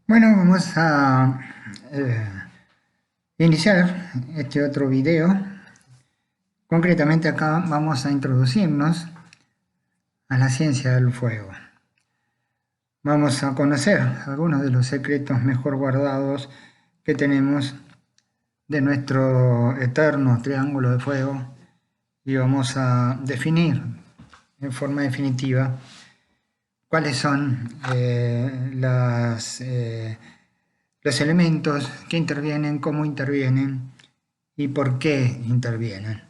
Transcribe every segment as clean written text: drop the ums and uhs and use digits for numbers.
Bueno, vamos a iniciar este otro video. Concretamente acá vamos a introducirnos a la ciencia del fuego. Vamos a conocer algunos de los secretos mejor guardados que tenemos de nuestro eterno triángulo de fuego y vamos a definir en forma definitiva cuáles son los elementos que intervienen, cómo intervienen y por qué intervienen.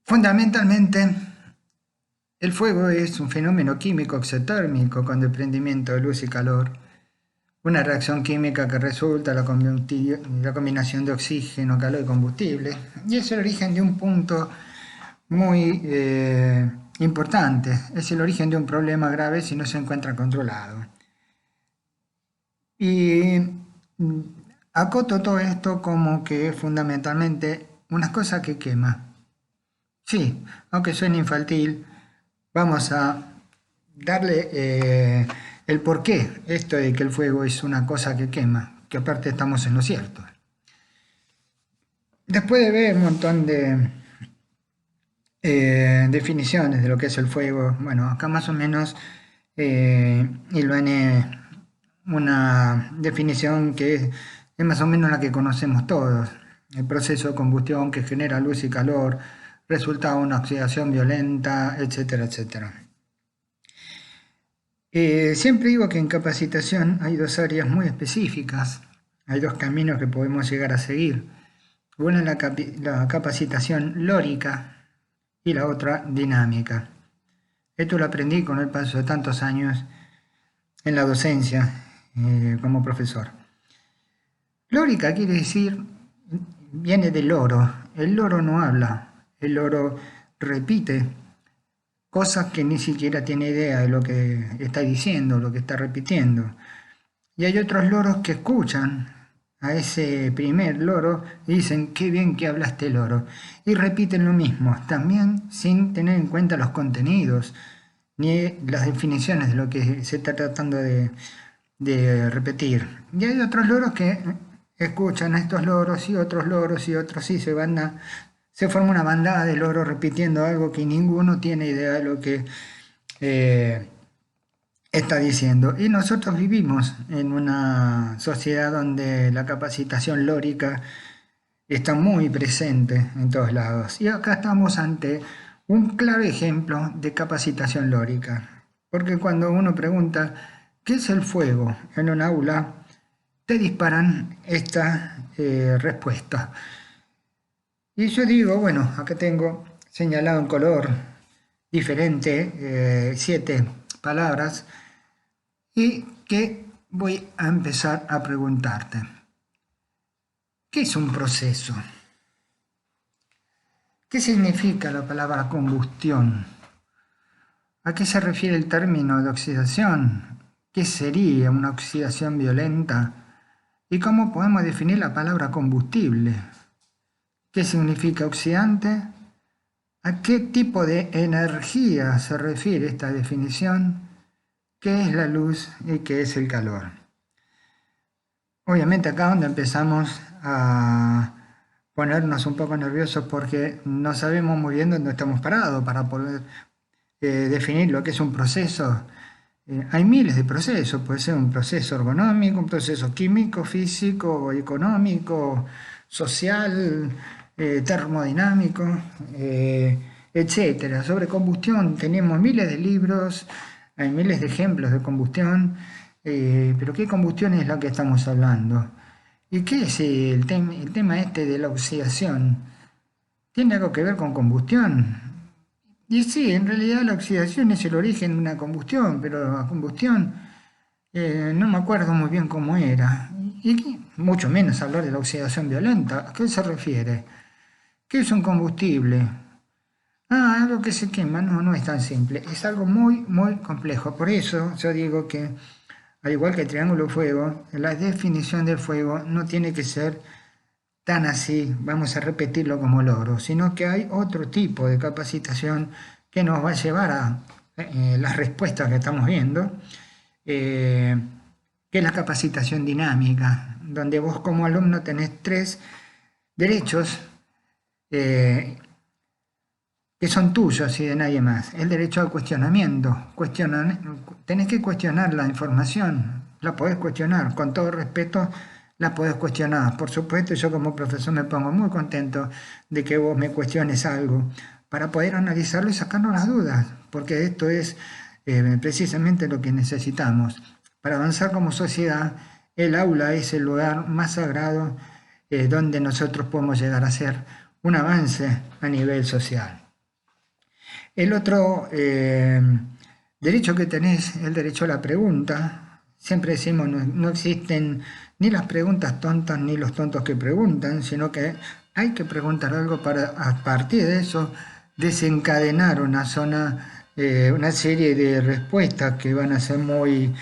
Fundamentalmente, el fuego es un fenómeno químico exotérmico con desprendimiento de luz y calor, una reacción química que resulta la combinación de oxígeno, calor y combustible, y es el origen de un punto muy importante, es el origen de un problema grave si no se encuentra controlado. Y acoto todo esto como que es fundamentalmente una cosa que quema. Sí, aunque suene infantil, vamos a darle el porqué, esto de que el fuego es una cosa que quema, que aparte estamos en lo cierto. Después de ver un montón de definiciones de lo que es el fuego, bueno, acá más o menos hilvané una definición que es más o menos la que conocemos todos: el proceso de combustión que genera luz y calor, resulta una oxidación violenta, etcétera, etcétera. Siempre digo que en capacitación hay dos áreas muy específicas, hay dos caminos que podemos llegar a seguir. Una es la capacitación lórica y la otra dinámica. Esto lo aprendí con el paso de tantos años en la docencia como profesor. Lórica quiere decir, viene del loro. El loro no habla, el loro repite cosas que ni siquiera tiene idea de lo que está diciendo, lo que está repitiendo. Y hay otros loros que escuchan a ese primer loro y dicen: qué bien que habla este loro, y repiten lo mismo, también sin tener en cuenta los contenidos ni las definiciones de lo que se está tratando de repetir. Y hay otros loros que escuchan a estos loros y otros y se forma una bandada de loros repitiendo algo que ninguno tiene idea de lo que está diciendo. Y nosotros vivimos en una sociedad donde la capacitación lórica está muy presente en todos lados. Y acá estamos ante un claro ejemplo de capacitación lórica. Porque cuando uno pregunta ¿qué es el fuego en un aula?, te disparan esta respuesta. Y yo digo, bueno, acá tengo señalado en color diferente 7 palabras y que voy a empezar a preguntarte. ¿Qué es un proceso? ¿Qué significa la palabra combustión? ¿A qué se refiere el término de oxidación? ¿Qué sería una oxidación violenta? ¿Y cómo podemos definir la palabra combustible? ¿Qué significa oxidante? ¿A qué tipo de energía se refiere esta definición? ¿Qué es la luz y qué es el calor? Obviamente acá donde empezamos a ponernos un poco nerviosos porque no sabemos muy bien dónde estamos parados para poder definir lo que es un proceso. Hay miles de procesos, puede ser un proceso ergonómico, un proceso químico, físico, económico, social, termodinámico, etcétera. Sobre combustión tenemos miles de libros, hay miles de ejemplos de combustión, pero ¿qué combustión es la que estamos hablando? ¿Y qué es el tema este de la oxidación? ¿Tiene algo que ver con combustión? Y sí, en realidad la oxidación es el origen de una combustión, pero la combustión no me acuerdo muy bien cómo era. Y mucho menos hablar de la oxidación violenta. ¿A qué se refiere? ¿Qué es un combustible? Ah, algo que se quema. No, no es tan simple. Es algo muy, muy complejo. Por eso yo digo que, al igual que el triángulo fuego, la definición del fuego no tiene que ser tan así, vamos a repetirlo como logro, sino que hay otro tipo de capacitación que nos va a llevar a las respuestas que estamos viendo que es la capacitación dinámica, donde vos como alumno tenés 3 derechos que son tuyos y de nadie más. El derecho al cuestionamiento. Tenés que cuestionar la información, la podés cuestionar, con todo respeto la podés cuestionar. Por supuesto, yo como profesor me pongo muy contento de que vos me cuestiones algo para poder analizarlo y sacarnos las dudas, porque esto es precisamente lo que necesitamos. Para avanzar como sociedad, el aula es el lugar más sagrado donde nosotros podemos llegar a hacer un avance a nivel social. El otro derecho que tenés es el derecho a la pregunta. Siempre decimos, no existen ni las preguntas tontas ni los tontos que preguntan, sino que hay que preguntar algo para a partir de eso desencadenar una serie de respuestas que van a ser muy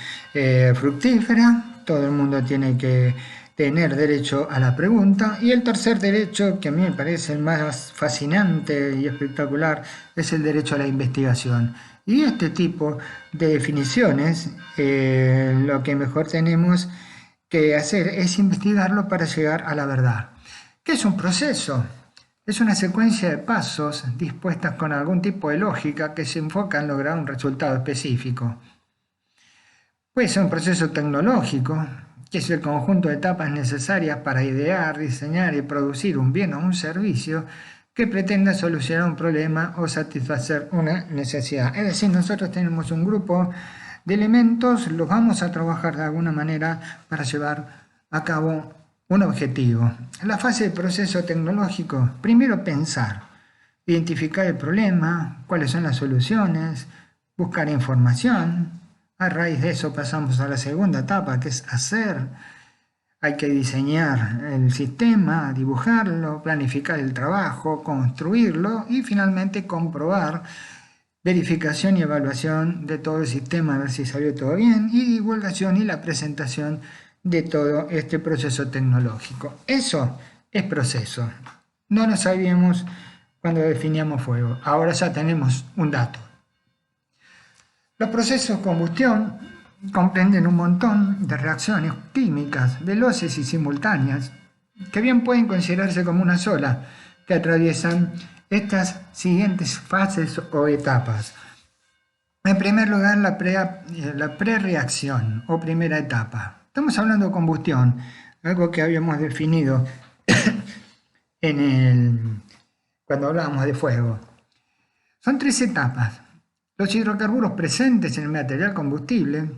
fructíferas. Todo el mundo tiene que tener derecho a la pregunta. Y el tercer derecho, que a mí me parece el más fascinante y espectacular, es el derecho a la investigación. Y este tipo de definiciones, lo que mejor tenemos que hacer es investigarlo para llegar a la verdad. ¿Qué es un proceso? Es una secuencia de pasos dispuestas con algún tipo de lógica que se enfoca en lograr un resultado específico. Puede ser un proceso tecnológico, que es el conjunto de etapas necesarias para idear, diseñar y producir un bien o un servicio que pretenda solucionar un problema o satisfacer una necesidad. Es decir, nosotros tenemos un grupo de elementos, los vamos a trabajar de alguna manera para llevar a cabo un objetivo. La fase de proceso tecnológico, primero pensar, identificar el problema, cuáles son las soluciones, buscar información. A raíz de eso pasamos a la segunda etapa, que es hacer. Hay que diseñar el sistema, dibujarlo, planificar el trabajo, construirlo y finalmente comprobar, verificación y evaluación de todo el sistema, a ver si salió todo bien, y divulgación y la presentación de todo este proceso tecnológico. Eso es proceso. No lo sabíamos cuando definíamos fuego. Ahora ya tenemos un dato. Los procesos de combustión comprenden un montón de reacciones químicas veloces y simultáneas que bien pueden considerarse como una sola, que atraviesan estas siguientes fases o etapas. En primer lugar, la prereacción o primera etapa. Estamos hablando de combustión, algo que habíamos definido cuando hablábamos de fuego. Son 3 etapas. Los hidrocarburos presentes en el material combustible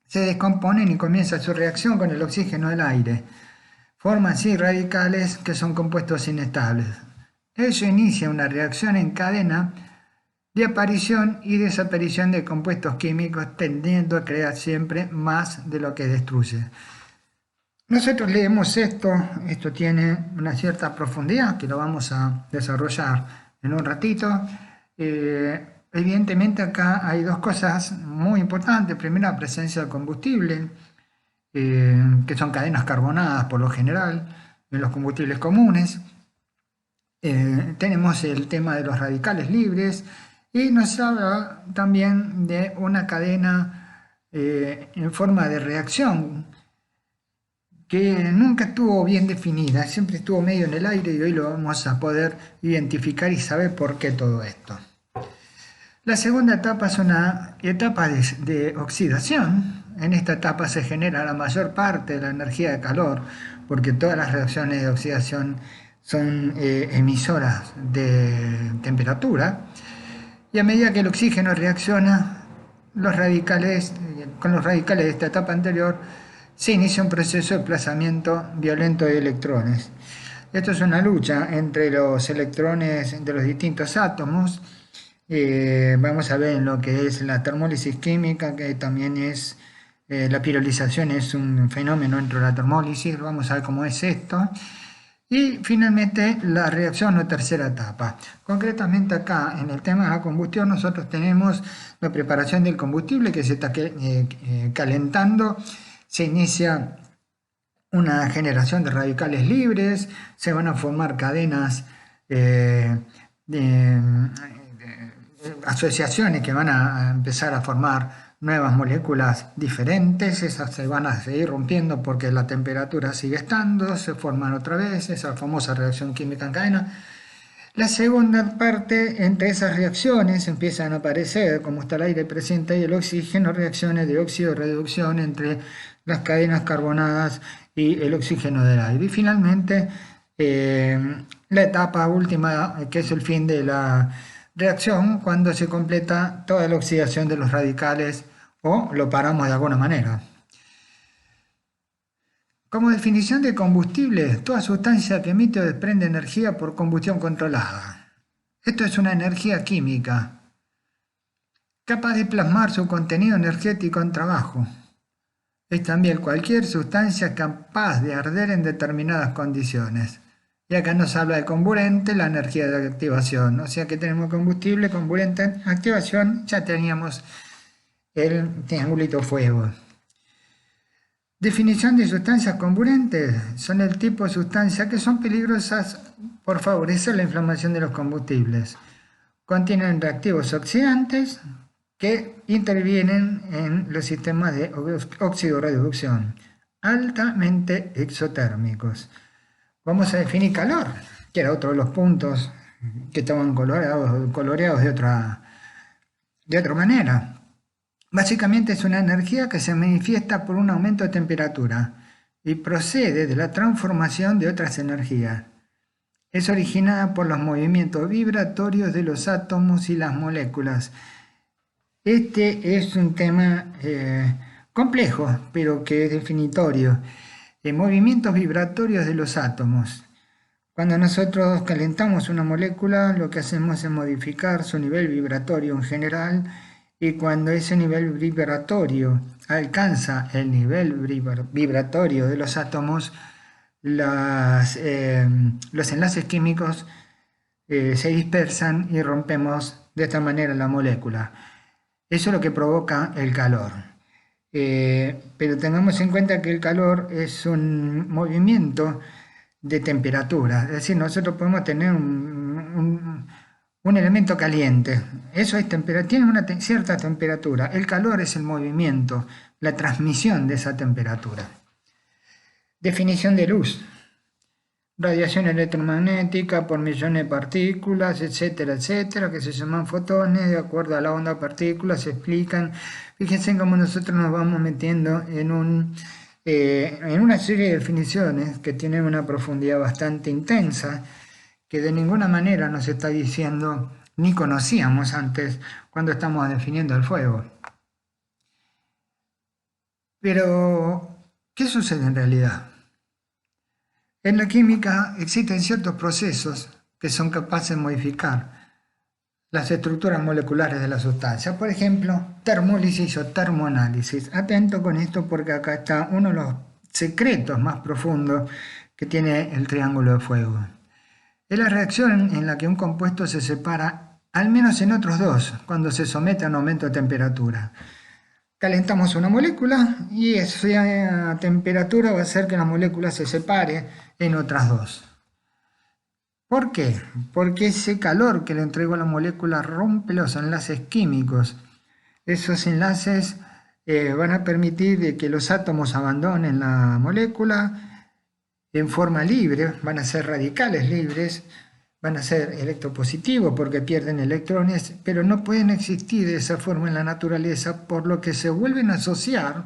se descomponen y comienza su reacción con el oxígeno del aire. Forman así radicales que son compuestos inestables. Eso inicia una reacción en cadena de aparición y desaparición de compuestos químicos, tendiendo a crear siempre más de lo que destruye. Nosotros leemos esto tiene una cierta profundidad que lo vamos a desarrollar en un ratito. Evidentemente acá hay 2 cosas muy importantes. Primero, la presencia de combustible, que son cadenas carbonadas por lo general en los combustibles comunes. Tenemos el tema de los radicales libres y nos habla también de una cadena en forma de reacción que nunca estuvo bien definida, siempre estuvo medio en el aire y hoy lo vamos a poder identificar y saber por qué todo esto. La segunda etapa es una etapa de oxidación. En esta etapa se genera la mayor parte de la energía de calor, porque todas las reacciones de oxidación son emisoras de temperatura. Y a medida que el oxígeno reacciona, con los radicales de esta etapa anterior, se inicia un proceso de desplazamiento violento de electrones. Esto es una lucha entre los electrones de los distintos átomos. Vamos a ver en lo que es la termólisis química, que también es la pirolización, es un fenómeno dentro de la termólisis. Vamos a ver cómo es esto. Y finalmente la reacción o tercera etapa. Concretamente acá en el tema de la combustión nosotros tenemos la preparación del combustible que se está calentando. Se inicia una generación de radicales libres, se van a formar cadenas asociaciones que van a empezar a formar nuevas moléculas diferentes, esas se van a seguir rompiendo porque la temperatura sigue estando, se forman otra vez, esa famosa reacción química en cadena. La segunda parte, entre esas reacciones empiezan a aparecer, como está el aire presente y el oxígeno, reacciones de óxido-reducción entre las cadenas carbonadas y el oxígeno del aire. Y finalmente, la etapa última, que es el fin de la reacción, cuando se completa toda la oxidación de los radicales o lo paramos de alguna manera. Como definición de combustible, toda sustancia que emite o desprende energía por combustión controlada. Esto es una energía química, capaz de plasmar su contenido energético en trabajo. Es también cualquier sustancia capaz de arder en determinadas condiciones. Y acá nos habla de comburente, la energía de activación. O sea que tenemos combustible, comburente, activación, ya teníamos el triangulito fuego. Definición de sustancias comburentes. Son el tipo de sustancias que son peligrosas por favorecer la inflamación de los combustibles. Contienen reactivos oxidantes que intervienen en los sistemas de oxidorreducción, altamente exotérmicos. Vamos a definir calor, que era otro de los puntos que estaban coloreados de otra manera. Básicamente es una energía que se manifiesta por un aumento de temperatura y procede de la transformación de otras energías. Es originada por los movimientos vibratorios de los átomos y las moléculas. Este es un tema complejo, pero que es definitorio. Movimientos vibratorios de los átomos. Cuando nosotros calentamos una molécula, lo que hacemos es modificar su nivel vibratorio en general, y cuando ese nivel vibratorio alcanza el nivel vibratorio de los átomos, los enlaces químicos se dispersan y rompemos de esta manera la molécula. Eso es lo que provoca el calor. Pero tengamos en cuenta que el calor es un movimiento de temperatura, es decir, nosotros podemos tener un elemento caliente, eso es tiene una cierta temperatura, el calor es el movimiento, la transmisión de esa temperatura. Definición de luz. Radiación electromagnética por millones de partículas, etcétera, etcétera, que se llaman fotones, de acuerdo a la onda partículas, se explican. Fíjense cómo nosotros nos vamos metiendo en una serie de definiciones que tienen una profundidad bastante intensa, que de ninguna manera nos está diciendo, ni conocíamos antes, cuando estamos definiendo el fuego. Pero, ¿qué sucede en realidad? En la química existen ciertos procesos que son capaces de modificar las estructuras moleculares de la sustancia. Por ejemplo, termólisis o termoanálisis. Atento con esto porque acá está uno de los secretos más profundos que tiene el triángulo de fuego. Es la reacción en la que un compuesto se separa, al menos en otros dos, cuando se somete a un aumento de temperatura. Calentamos una molécula y esa temperatura va a hacer que la molécula se separe en otras dos. ¿Por qué? Porque ese calor que le entregó a la molécula rompe los enlaces químicos. Esos enlaces van a permitir que los átomos abandonen la molécula en forma libre, van a ser radicales libres, van a ser electropositivos porque pierden electrones, pero no pueden existir de esa forma en la naturaleza, por lo que se vuelven a asociar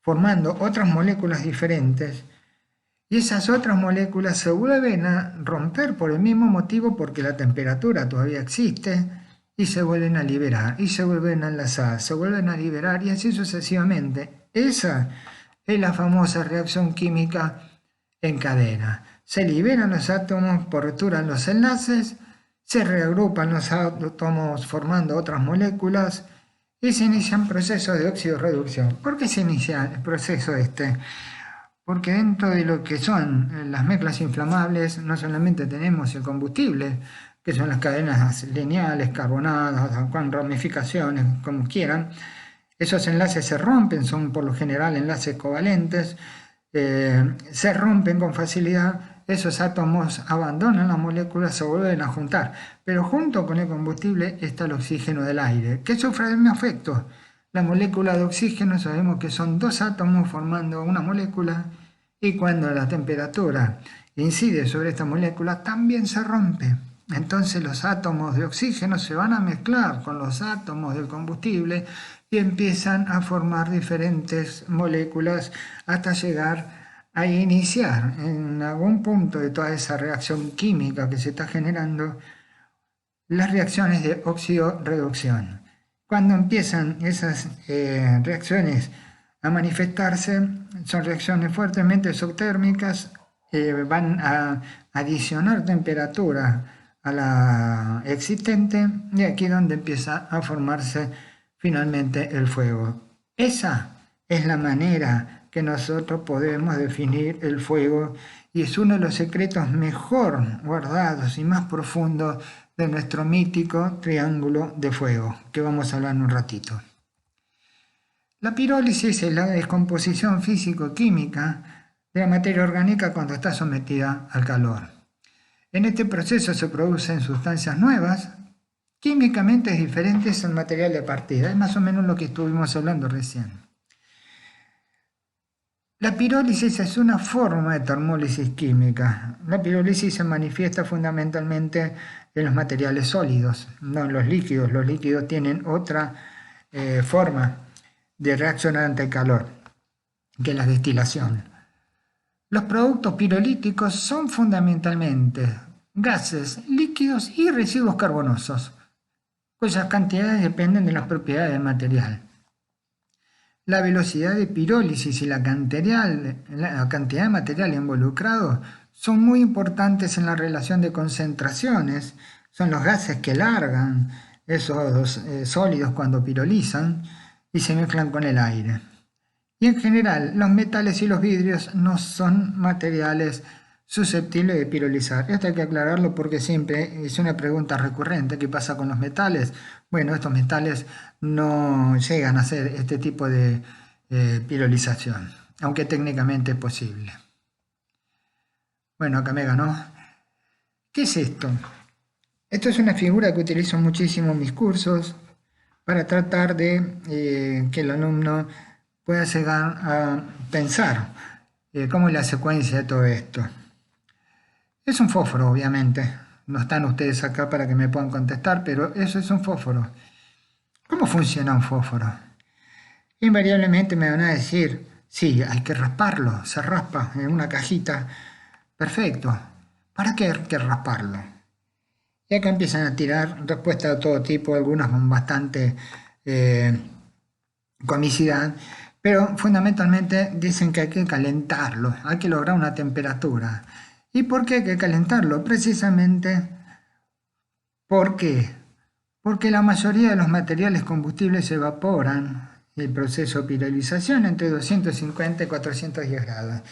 formando otras moléculas diferentes, y esas otras moléculas se vuelven a romper por el mismo motivo, porque la temperatura todavía existe, y se vuelven a liberar, y se vuelven a enlazar, se vuelven a liberar, y así sucesivamente. Esa es la famosa reacción química en cadena. Se liberan los átomos por ruptura en los enlaces, se reagrupan los átomos formando otras moléculas y se inician procesos de oxidorreducción. ¿Por qué se inicia el proceso este? Porque dentro de lo que son las mezclas inflamables no solamente tenemos el combustible, que son las cadenas lineales, carbonadas, con ramificaciones, como quieran. Esos enlaces se rompen, son por lo general enlaces covalentes, se rompen con facilidad, esos átomos abandonan las moléculas, se vuelven a juntar, pero junto con el combustible está el oxígeno del aire, que sufre el mismo efecto. La molécula de oxígeno sabemos que son dos átomos formando una molécula y cuando la temperatura incide sobre esta molécula también se rompe. Entonces los átomos de oxígeno se van a mezclar con los átomos del combustible y empiezan a formar diferentes moléculas hasta llegar a iniciar en algún punto de toda esa reacción química que se está generando las reacciones de oxidorreducción. Cuando empiezan esas reacciones a manifestarse, son reacciones fuertemente exotérmicas, van a adicionar temperatura a la existente y aquí es donde empieza a formarse finalmente el fuego. Esa es la manera que nosotros podemos definir el fuego y es uno de los secretos mejor guardados y más profundos de nuestro mítico triángulo de fuego, que vamos a hablar en un ratito. La pirólisis es la descomposición físico-química de la materia orgánica cuando está sometida al calor. En este proceso se producen sustancias nuevas, químicamente diferentes al material de partida. Es más o menos lo que estuvimos hablando recién. La pirólisis es una forma de termólisis química. La pirólisis se manifiesta fundamentalmente en los materiales sólidos, no en los líquidos. Los líquidos tienen otra forma de reaccionar ante el calor, que es la destilación. Los productos pirolíticos son fundamentalmente gases, líquidos y residuos carbonosos, cuyas cantidades dependen de las propiedades del material. La velocidad de pirólisis y la cantidad de material involucrado son muy importantes en la relación de concentraciones. Son los gases que largan esos sólidos cuando pirolizan y se mezclan con el aire. Y en general, los metales y los vidrios no son materiales susceptibles de pirolizar. Esto hay que aclararlo porque siempre es una pregunta recurrente. ¿Qué pasa con los metales? Bueno, estos metales no llegan a hacer este tipo de pirolización, aunque técnicamente es posible. Bueno, acá me ganó. ¿Qué es esto? Esto es una figura que utilizo muchísimo en mis cursos para tratar de que el alumno pueda llegar a pensar cómo es la secuencia de todo esto. Es un fósforo, obviamente. No están ustedes acá para que me puedan contestar, pero eso es un fósforo. ¿Cómo funciona un fósforo? Invariablemente me van a decir, sí, hay que rasparlo, se raspa en una cajita. Perfecto. ¿Para qué hay que rasparlo? Y acá empiezan a tirar respuestas de todo tipo, algunas con bastante comicidad, pero fundamentalmente dicen que hay que calentarlo, hay que lograr una temperatura. ¿Y por qué hay que calentarlo? Precisamente porque la mayoría de los materiales combustibles se evaporan en el proceso de pirolización entre 250 y 410 grados.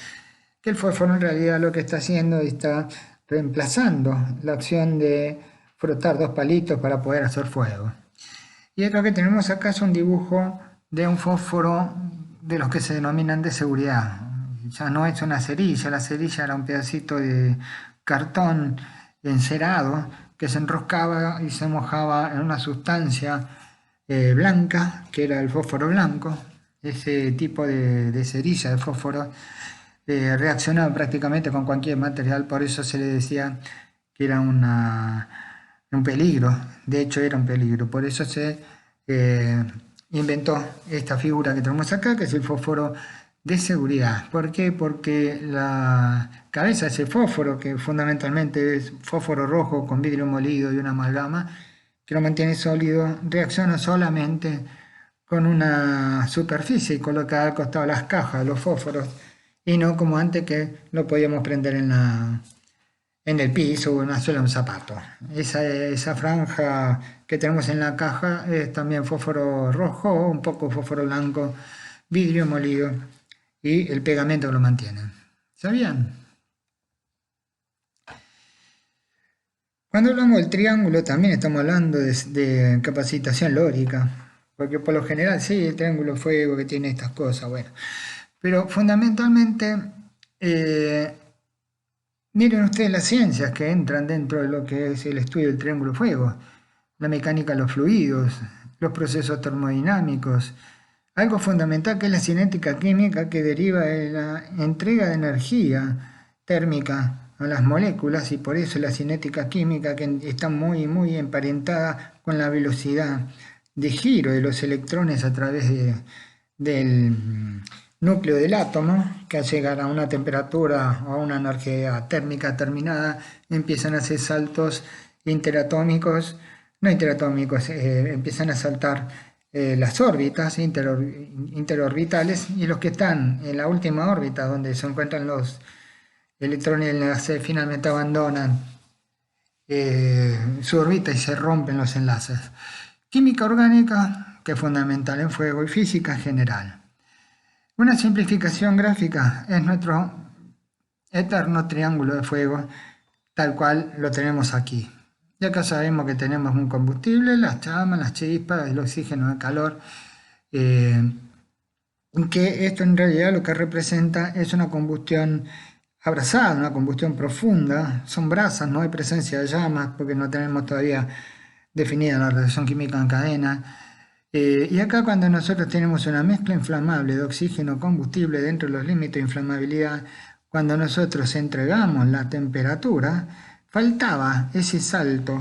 Que el fósforo en realidad lo que está haciendo está reemplazando la acción de frotar dos palitos para poder hacer fuego. Y esto que tenemos acá es un dibujo de un fósforo de los que se denominan de seguridad. Ya no es una cerilla, la cerilla era un pedacito de cartón encerado que se enroscaba y se mojaba en una sustancia blanca, que era el fósforo blanco. Ese tipo de cerilla de fósforo reaccionaba prácticamente con cualquier material, por eso se le decía que era un peligro. De hecho era un peligro, por eso se inventó esta figura que tenemos acá, que es el fósforo de seguridad. ¿Por qué? Porque la cabeza de ese fósforo, que fundamentalmente es fósforo rojo con vidrio molido y una amalgama, que lo mantiene sólido, reacciona solamente con una superficie colocada al costado de las cajas, los fósforos, y no como antes que lo podíamos prender en el piso o en la suela de un zapato. Esa franja que tenemos en la caja es también fósforo rojo, un poco fósforo blanco, vidrio molido y el pegamento lo mantiene. ¿Sabían? Cuando hablamos del triángulo también estamos hablando de capacitación lógica, porque por lo general sí, el triángulo fuego que tiene estas cosas, bueno. Pero fundamentalmente, miren ustedes las ciencias que entran dentro de lo que es el estudio del triángulo fuego, la mecánica de los fluidos, los procesos termodinámicos, algo fundamental que es la cinética química que deriva de la entrega de energía térmica a las moléculas, y por eso la cinética química, que está muy emparentada con la velocidad de giro de los electrones a través del núcleo del átomo, que al llegar a una temperatura o a una energía térmica determinada empiezan a hacer saltos interatómicos, no interatómicos, empiezan a saltar las órbitas interorbitales, y los que están en la última órbita donde se encuentran los electrones y enlaces finalmente abandonan su órbita y se rompen los enlaces. Química orgánica, que es fundamental en fuego, y física general. Una simplificación gráfica es nuestro eterno triángulo de fuego, tal cual lo tenemos aquí. Y acá sabemos que tenemos un combustible, las llamas, las chispas, el oxígeno, el calor, que esto en realidad lo que representa es una combustión abrazada, una combustión profunda. Son brasas, no hay presencia de llamas porque no tenemos todavía definida la reacción química en cadena. Y acá, cuando nosotros tenemos una mezcla inflamable de oxígeno combustible dentro de los límites de inflamabilidad, cuando nosotros entregamos la temperatura, faltaba ese salto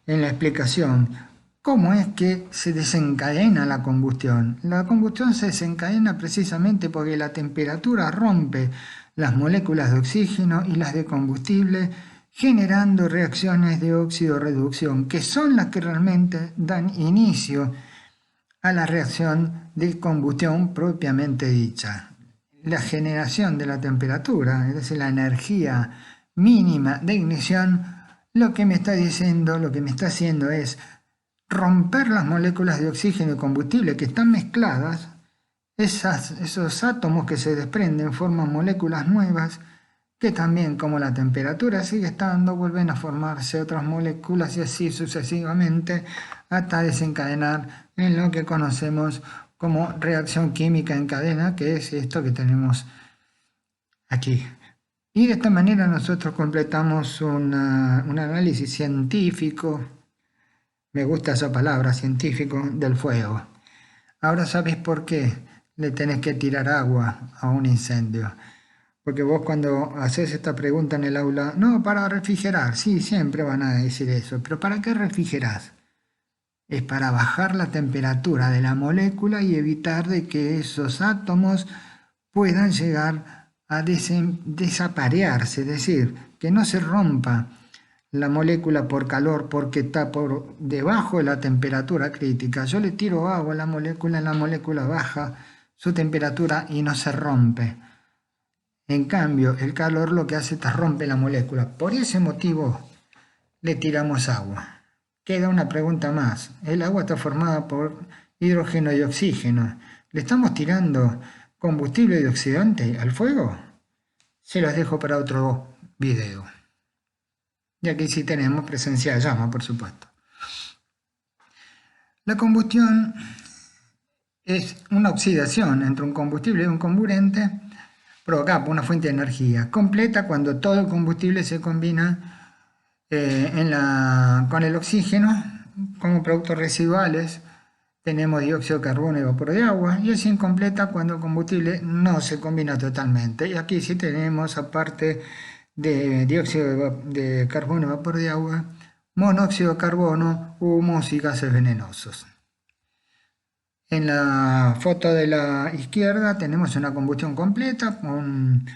en la explicación. ¿Cómo es que se desencadena la combustión? La combustión se desencadena precisamente porque la temperatura rompe las moléculas de oxígeno y las de combustible, generando reacciones de óxido-reducción, que son las que realmente dan inicio a la reacción de combustión propiamente dicha. La generación de la temperatura, es decir, la energía mínima de ignición, lo que me está diciendo, lo que me está haciendo es romper las moléculas de oxígeno y combustible que están mezcladas. Esos átomos que se desprenden forman moléculas nuevas que también, como la temperatura sigue estando, vuelven a formarse otras moléculas, y así sucesivamente hasta desencadenar en lo que conocemos como reacción química en cadena, que es esto que tenemos aquí. Y de esta manera nosotros completamos un análisis científico, me gusta esa palabra, científico, del fuego. Ahora sabes por qué le tenés que tirar agua a un incendio. Porque vos, cuando haces esta pregunta en el aula, no, para refrigerar, sí, siempre van a decir eso, pero ¿para qué refrigerás? Es para bajar la temperatura de la molécula y evitar de que esos átomos puedan llegar a desaparearse, es decir, que no se rompa la molécula por calor porque está por debajo de la temperatura crítica. Yo le tiro agua a la molécula baja su temperatura y no se rompe. En cambio, el calor lo que hace es que rompe la molécula. Por ese motivo le tiramos agua. Queda una pregunta más. El agua está formada por hidrógeno y oxígeno. ¿Le estamos tirando combustible y oxidante al fuego? Se los dejo para otro video. Y aquí sí tenemos presencia de llama, por supuesto. La combustión es una oxidación entre un combustible y un comburente provocada por una fuente de energía, completa cuando todo el combustible se combina con el oxígeno. Como productos residuales tenemos dióxido de carbono y vapor de agua, y es incompleta cuando el combustible no se combina totalmente. Y aquí sí tenemos, aparte de dióxido de carbono y vapor de agua, monóxido de carbono, humos y gases venenosos. En la foto de la izquierda tenemos una combustión completa con,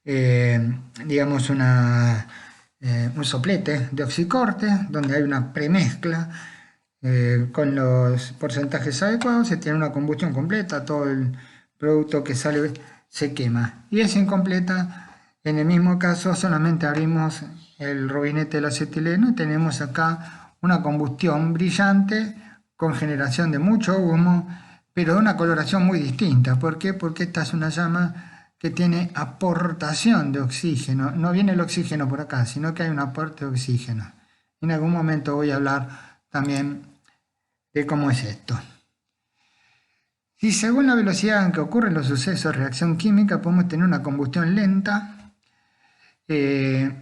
digamos, un soplete de oxicorte, donde hay una premezcla con los porcentajes adecuados. Se tiene una combustión completa, todo el producto que sale se quema. Y es incompleta, en el mismo caso solamente abrimos el robinete del acetileno y tenemos acá una combustión brillante con generación de mucho humo, pero de una coloración muy distinta. ¿Por qué? Porque esta es una llama que tiene aportación de oxígeno. No viene el oxígeno por acá, sino que hay un aporte de oxígeno. En algún momento voy a hablar también de cómo es esto. Y según la velocidad en que ocurren los sucesos de reacción química, podemos tener una combustión lenta, que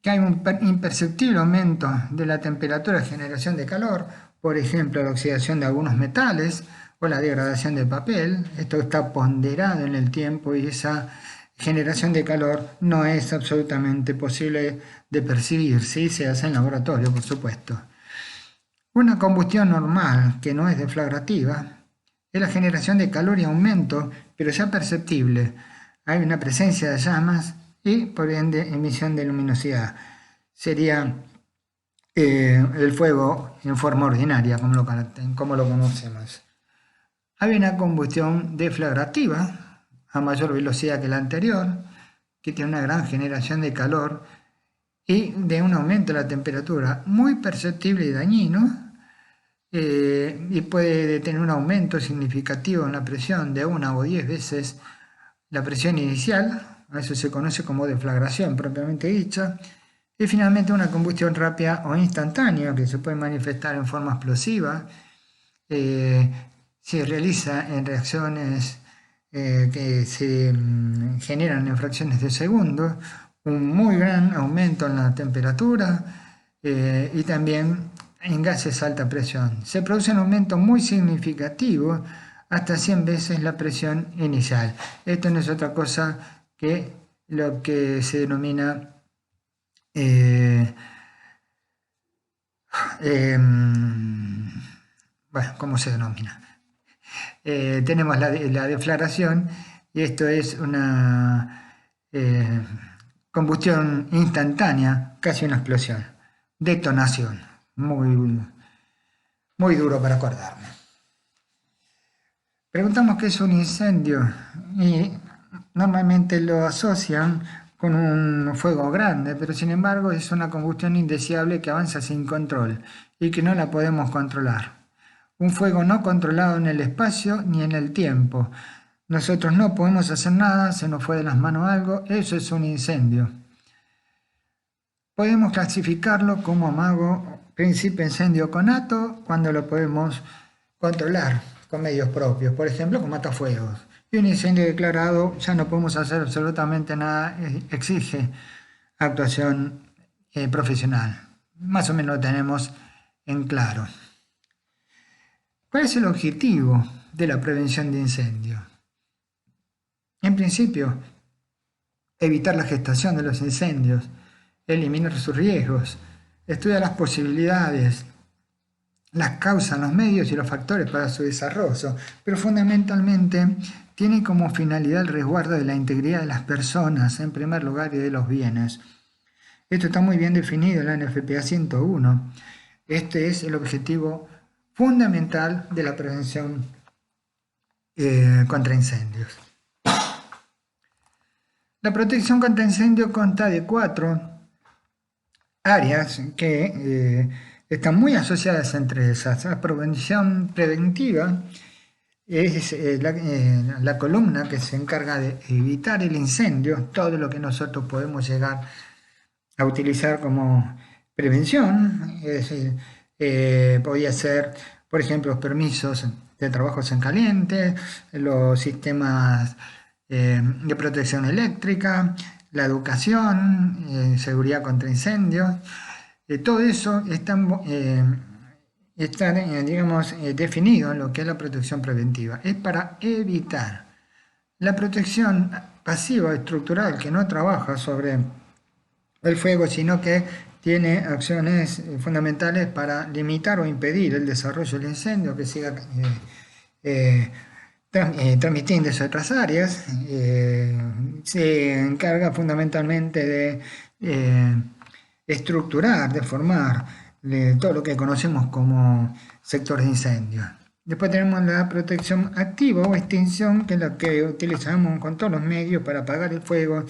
que hay un imperceptible aumento de la temperatura de generación de calor, por ejemplo, la oxidación de algunos metales o la degradación del papel. Esto está ponderado en el tiempo y esa generación de calor no es absolutamente posible de percibir, si se hace en laboratorio, por supuesto. Una combustión normal, que no es deflagrativa, es la generación de calor y aumento, pero ya perceptible. Hay una presencia de llamas y, por ende, emisión de luminosidad. Sería el fuego en forma ordinaria, como lo conocemos. Hay una combustión deflagrativa, a mayor velocidad que la anterior, que tiene una gran generación de calor y de un aumento de la temperatura muy perceptible y dañino, y puede tener un aumento significativo en la presión de 1 o 10 veces la presión inicial. A eso se conoce como deflagración propiamente dicha. Y finalmente una combustión rápida o instantánea que se puede manifestar en forma explosiva. Se realiza en reacciones que se generan en fracciones de segundos, un muy gran aumento en la temperatura y también en gases a alta presión. Se produce un aumento muy significativo, hasta 100 veces la presión inicial. Esto no es otra cosa que lo que se denomina bueno, ¿cómo se denomina? Tenemos la deflagración y esto es una combustión instantánea, casi una explosión, detonación, muy duro para acordarme. Preguntamos qué es un incendio y normalmente lo asocian con un fuego grande, pero sin embargo es una combustión indeseable que avanza sin control y que no la podemos controlar. Un fuego no controlado en el espacio ni en el tiempo. Nosotros no podemos hacer nada, se nos fue de las manos algo, eso es un incendio. Podemos clasificarlo como amago, principio incendio conato, cuando lo podemos controlar con medios propios, por ejemplo con matafuegos. Y un incendio declarado ya no podemos hacer absolutamente nada, exige actuación profesional. Más o menos lo tenemos en claro. ¿Cuál es el objetivo de la prevención de incendios? En principio, evitar la gestación de los incendios, eliminar sus riesgos, estudiar las posibilidades, las causas, los medios y los factores para su desarrollo, pero fundamentalmente tiene como finalidad el resguardo de la integridad de las personas, en primer lugar, y de los bienes. Esto está muy bien definido en la NFPA 101. Este es el objetivo fundamental de la prevención contra incendios. La protección contra incendios consta de 4 áreas que están muy asociadas entre esas. La prevención preventiva es la columna que se encarga de evitar el incendio, todo lo que nosotros podemos llegar a utilizar como prevención, es decir, podría ser, por ejemplo, los permisos de trabajos en caliente, los sistemas de protección eléctrica, la educación, seguridad contra incendios, todo eso está digamos, definido en lo que es la protección preventiva. Es para evitar la protección pasiva estructural, que no trabaja sobre el fuego, sino que tiene acciones fundamentales para limitar o impedir el desarrollo del incendio, que siga transmitiéndose a otras áreas. Se encarga fundamentalmente de estructurar, de formar todo lo que conocemos como sector de incendio. Después tenemos la protección activa o extinción, que es la que utilizamos con todos los medios para apagar el fuego,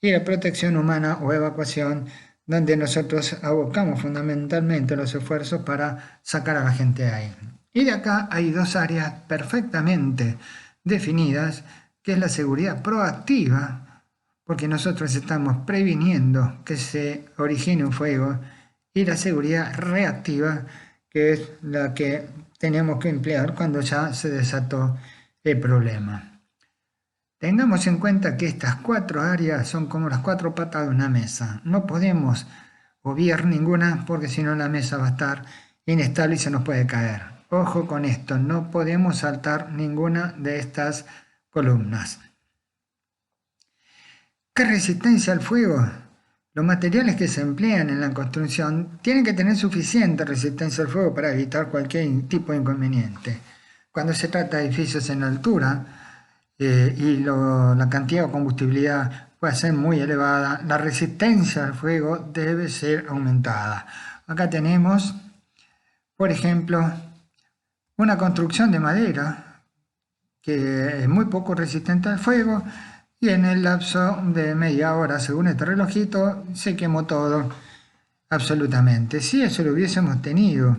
y la protección humana o evacuación, donde nosotros abocamos fundamentalmente los esfuerzos para sacar a la gente de ahí. Y de acá hay 2 áreas perfectamente definidas, que es la seguridad proactiva, porque nosotros estamos previniendo que se origine un fuego, y la seguridad reactiva, que es la que tenemos que emplear cuando ya se desató el problema. Tengamos en cuenta que estas 4 áreas son como las 4 patas de una mesa. No podemos obviar ninguna porque si no la mesa va a estar inestable y se nos puede caer. Ojo con esto, no podemos saltar ninguna de estas columnas. ¿Qué resistencia al fuego? Los materiales que se emplean en la construcción tienen que tener suficiente resistencia al fuego para evitar cualquier tipo de inconveniente. Cuando se trata de edificios en altura y la cantidad de combustibilidad puede ser muy elevada, la resistencia al fuego debe ser aumentada. Acá tenemos, por ejemplo, una construcción de madera que es muy poco resistente al fuego y en el lapso de media hora, según este relojito, se quemó todo absolutamente. Si eso lo hubiésemos tenido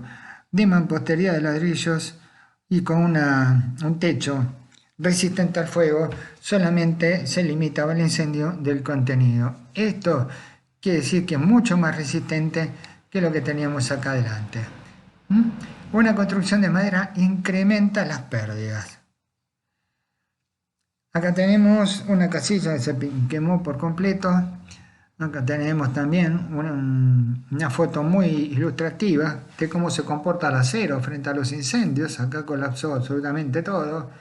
de mampostería de ladrillos y con un techo resistente al fuego, solamente se limitaba el incendio del contenido. Esto quiere decir que es mucho más resistente que lo que teníamos acá adelante. Una construcción de madera incrementa las pérdidas. Acá tenemos una casilla que se quemó por completo. Acá tenemos también una foto muy ilustrativa de cómo se comporta el acero frente a los incendios. Acá colapsó absolutamente todo.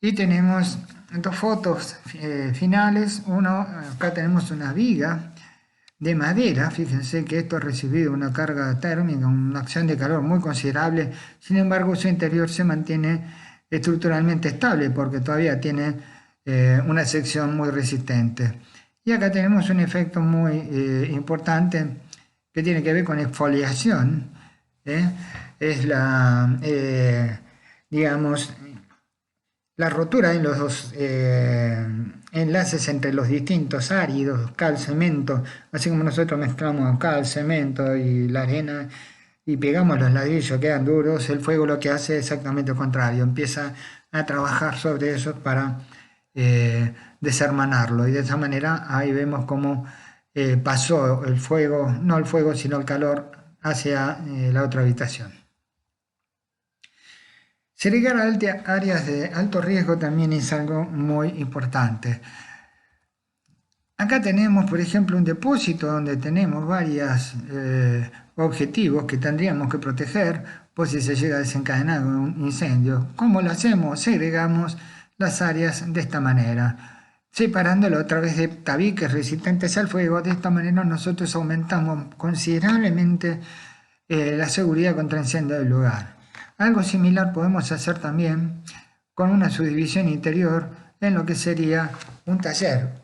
Y tenemos 2 fotos finales. Acá tenemos una viga de madera. Fíjense que esto ha recibido una carga térmica, una acción de calor muy considerable. Sin embargo, su interior se mantiene estructuralmente estable porque todavía tiene una sección muy resistente. Y acá tenemos un efecto muy importante que tiene que ver con exfoliación. Es digamos, la rotura en los enlaces entre los distintos áridos, cal, cemento, así como nosotros mezclamos cal, cemento y la arena y pegamos los ladrillos, quedan duros, el fuego lo que hace es exactamente lo contrario, empieza a trabajar sobre eso para deshermanarlo y de esa manera ahí vemos cómo pasó el fuego, no el fuego sino el calor hacia la otra habitación. Segregar áreas de alto riesgo también es algo muy importante. Acá tenemos, por ejemplo, un depósito donde tenemos varios objetivos que tendríamos que proteger por si se llega a desencadenar un incendio. ¿Cómo lo hacemos? Segregamos las áreas de esta manera, separándolo a través de tabiques resistentes al fuego. De esta manera nosotros aumentamos considerablemente la seguridad contra incendio del lugar. Algo similar podemos hacer también con una subdivisión interior en lo que sería un taller,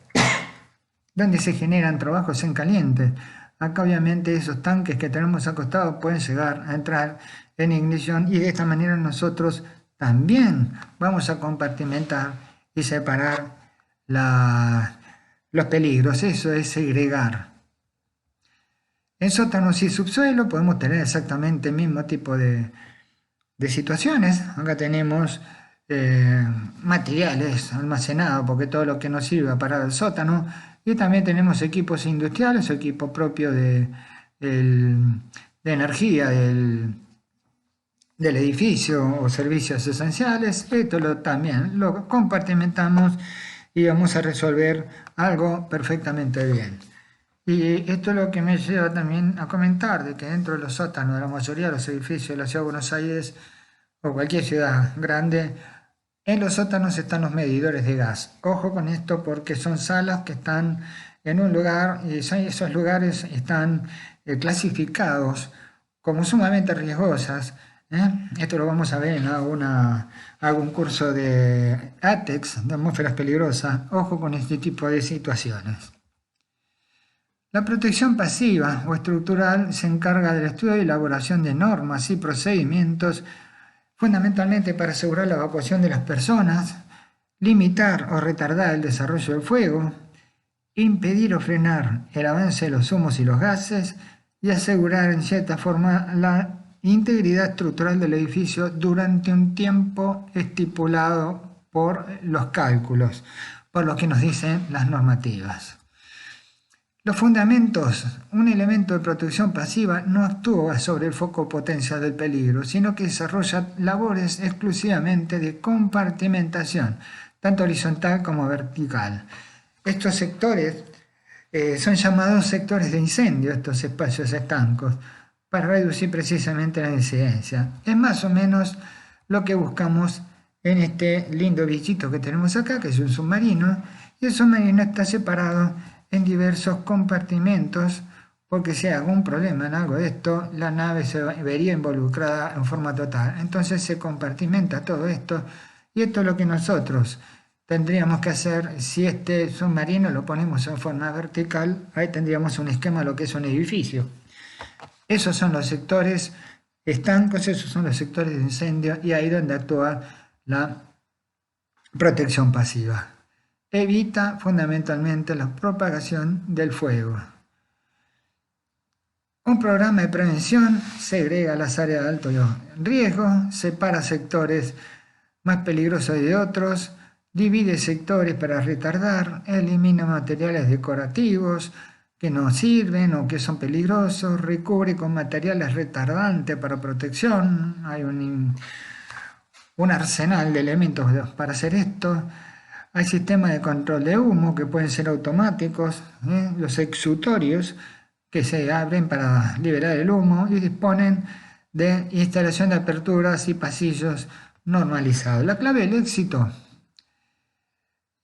donde se generan trabajos en caliente. Acá obviamente esos tanques que tenemos acostados pueden llegar a entrar en ignición y de esta manera nosotros también vamos a compartimentar y separar los peligros. Eso es segregar. En sótanos y subsuelo podemos tener exactamente el mismo tipo de situaciones. Acá tenemos materiales almacenados porque todo lo que nos sirve para el sótano, y también tenemos equipos industriales, equipo propio de energía del edificio o servicios esenciales. Esto también lo compartimentamos y vamos a resolver algo perfectamente bien. Y esto es lo que me lleva también a comentar de que dentro de los sótanos de la mayoría de los edificios de la ciudad de Buenos Aires o cualquier ciudad grande, en los sótanos están los medidores de gas. Ojo con esto porque son salas que están en un lugar y esos lugares están clasificados como sumamente riesgosas. Esto lo vamos a ver en algún curso de ATEX, de atmósferas peligrosas. Ojo con este tipo de situaciones. La protección pasiva o estructural se encarga del estudio y elaboración de normas y procedimientos fundamentalmente para asegurar la evacuación de las personas, limitar o retardar el desarrollo del fuego, impedir o frenar el avance de los humos y los gases y asegurar en cierta forma la integridad estructural del edificio durante un tiempo estipulado por los cálculos, por lo que nos dicen las normativas. Los fundamentos. Un elemento de protección pasiva no actúa sobre el foco potencial del peligro, sino que desarrolla labores exclusivamente de compartimentación, tanto horizontal como vertical. Estos sectores son llamados sectores de incendio, estos espacios estancos, para reducir precisamente la incidencia. Es más o menos lo que buscamos en este lindo bichito que tenemos acá, que es un submarino, y el submarino está separado en diversos compartimentos, porque si hay algún problema en algo de esto, la nave se vería involucrada en forma total. Entonces se compartimenta todo esto, y esto es lo que nosotros tendríamos que hacer. Si este submarino lo ponemos en forma vertical, ahí tendríamos un esquema de lo que es un edificio. Esos son los sectores estancos, esos son los sectores de incendio, y ahí donde actúa la protección pasiva. Evita fundamentalmente la propagación del fuego. Un programa de prevención segrega las áreas de alto riesgo, separa sectores más peligrosos de otros, divide sectores para retardar, elimina materiales decorativos que no sirven o que son peligrosos, recubre con materiales retardantes para protección. Hay un arsenal de elementos para hacer esto. Hay sistemas de control de humo que pueden ser automáticos, los exutorios que se abren para liberar el humo, y disponen de instalación de aperturas y pasillos normalizados. La clave del éxito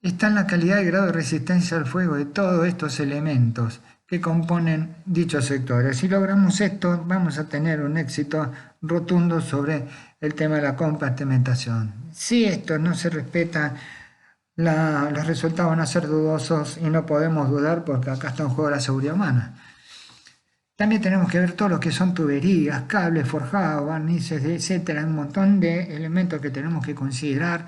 está en la calidad y grado de resistencia al fuego de todos estos elementos que componen dichos sectores. Si logramos esto, vamos a tener un éxito rotundo sobre el tema de la compartimentación. Si esto no se respeta, los resultados van a ser dudosos, y no podemos dudar porque acá está en juego la seguridad humana. También tenemos que ver todo lo que son tuberías, cables forjados, barnices, etcétera, un montón de elementos que tenemos que considerar,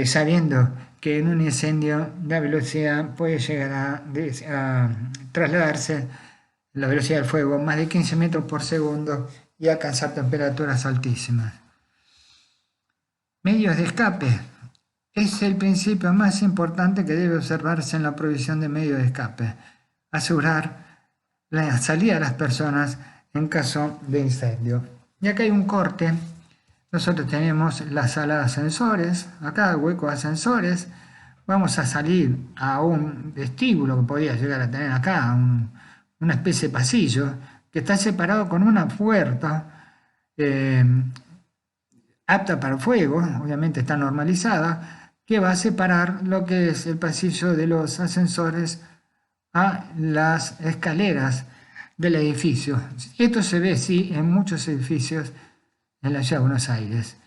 sabiendo que en un incendio la velocidad puede llegar a trasladarse, la velocidad del fuego, más de 15 metros por segundo, y alcanzar temperaturas altísimas. Medios de escape. Es el principio más importante que debe observarse en la provisión de medios de escape. Asegurar la salida de las personas en caso de incendio. Y acá hay un corte. Nosotros tenemos la sala de ascensores, acá el hueco de ascensores. Vamos a salir a un vestíbulo que podría llegar a tener acá, una especie de pasillo, que está separado con una puerta apta para el fuego, obviamente está normalizada, que va a separar lo que es el pasillo de los ascensores a las escaleras del edificio. Esto se ve, sí, en muchos edificios en la ciudad de Buenos Aires.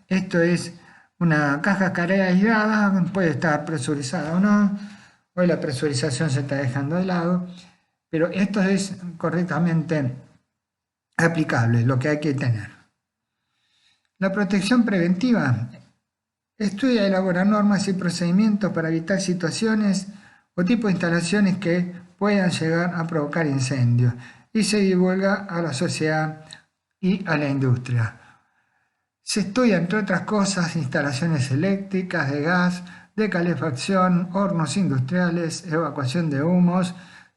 Esto es una caja carrera aislada, puede estar presurizada o no. Hoy la presurización se está dejando de lado, pero esto es correctamente aplicable, lo que hay que tener. La protección preventiva estudia y elabora normas y procedimientos para evitar situaciones o tipos de instalaciones que puedan llegar a provocar incendios, y se divulga a la sociedad y a la industria. Se estudia, entre otras cosas, instalaciones eléctricas, de gas, de calefacción, hornos industriales, evacuación de humos,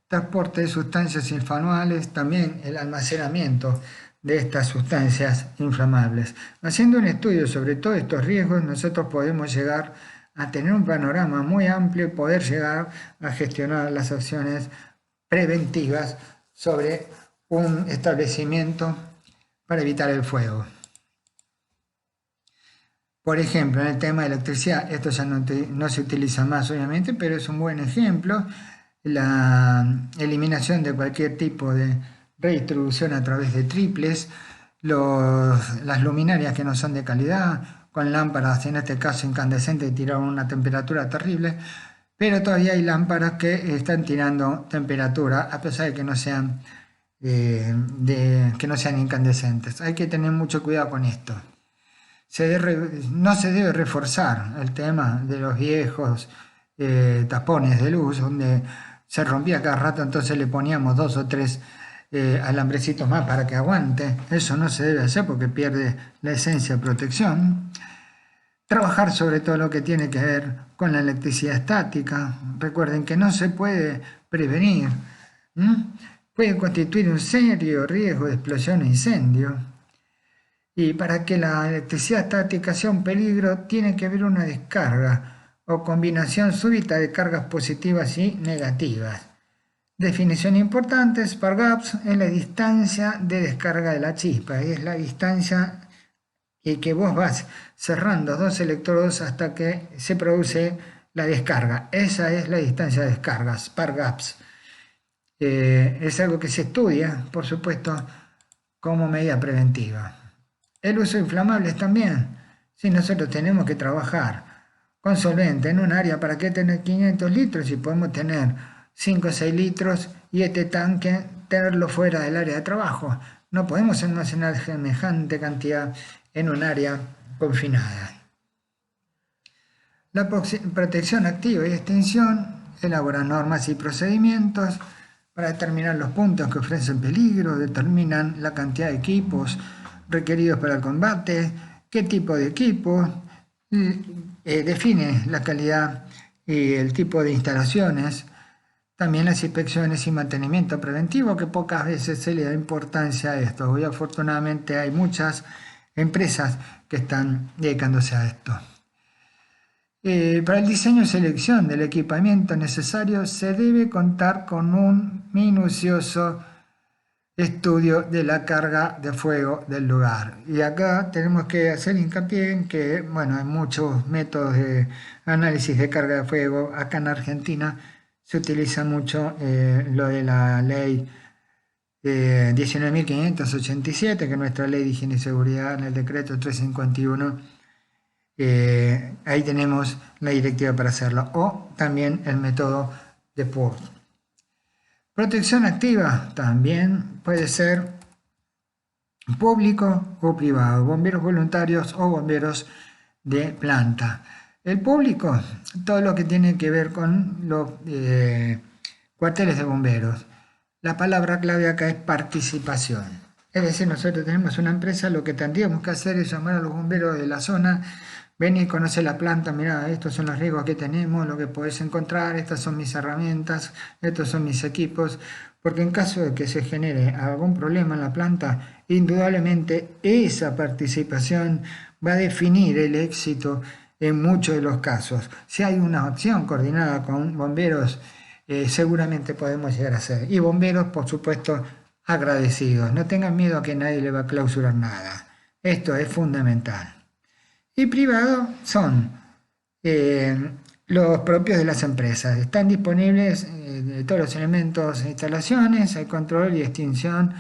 transporte de sustancias inflamables, también el almacenamiento de estas sustancias inflamables. Haciendo un estudio sobre todos estos riesgos, nosotros podemos llegar a tener un panorama muy amplio y poder llegar a gestionar las acciones preventivas sobre un establecimiento para evitar el fuego. Por ejemplo, en el tema de electricidad, esto ya no se utiliza más, obviamente, pero es un buen ejemplo. La eliminación de cualquier tipo de redistribución a través de triples, las luminarias que no son de calidad, con lámparas, en este caso incandescentes, tiraron una temperatura terrible, pero todavía hay lámparas que están tirando temperatura, a pesar de que no sean incandescentes. Hay que tener mucho cuidado con esto. No se debe reforzar el tema de los viejos tapones de luz, donde se rompía cada rato, entonces le poníamos 2 o 3 alambrecitos más para que aguante. Eso no se debe hacer porque pierde la esencia de protección. Trabajar sobre todo lo que tiene que ver con la electricidad estática. Recuerden que no se puede prevenir. Puede constituir un serio riesgo de explosión e incendio. Y para que la electricidad estática sea un peligro, tiene que haber una descarga o combinación súbita de cargas positivas y negativas. Definición importante: spark gaps es la distancia de descarga de la chispa, es la distancia que vos vas cerrando dos electrodos hasta que se produce la descarga. Esa es la distancia de descarga, spark gaps. Es algo que se estudia, por supuesto, como medida preventiva. El uso de inflamables también. Si nosotros tenemos que trabajar con solvente en un área, ¿para qué tener 500 litros si podemos tener 5 o 6 litros y este tanque tenerlo fuera del área de trabajo? No podemos almacenar semejante cantidad en un área confinada. La protección activa y extinción elabora normas y procedimientos para determinar los puntos que ofrecen peligro, determinan la cantidad de equipos requeridos para el combate, qué tipo de equipos, define la calidad y el tipo de instalaciones, también las inspecciones y mantenimiento preventivo, que pocas veces se le da importancia a esto. Hoy afortunadamente hay muchas empresas que están dedicándose a esto. Para el diseño y selección del equipamiento necesario se debe contar con un minucioso estudio de la carga de fuego del lugar. Y acá tenemos que hacer hincapié en que, bueno, hay muchos métodos de análisis de carga de fuego. Acá en Argentina se utiliza mucho lo de la ley 19.587, que es nuestra ley de higiene y seguridad, en el decreto 351. Ahí tenemos la directiva para hacerlo, o también el método de PURT. Protección activa también puede ser público o privado, bomberos voluntarios o bomberos de planta. El público, todo lo que tiene que ver con los cuarteles de bomberos. La palabra clave acá es participación. Es decir, nosotros tenemos una empresa, lo que tendríamos que hacer es llamar a los bomberos de la zona. Ven y conoce la planta, mira, estos son los riesgos que tenemos, lo que podés encontrar, estas son mis herramientas, estos son mis equipos, porque en caso de que se genere algún problema en la planta, indudablemente esa participación va a definir el éxito en muchos de los casos. Si hay una acción coordinada con bomberos, seguramente podemos llegar a hacer. Y bomberos, por supuesto, agradecidos. No tengan miedo a que nadie le va a clausurar nada. Esto es fundamental. Y privados son los propios de las empresas. Están disponibles todos los elementos e instalaciones, hay control y extinción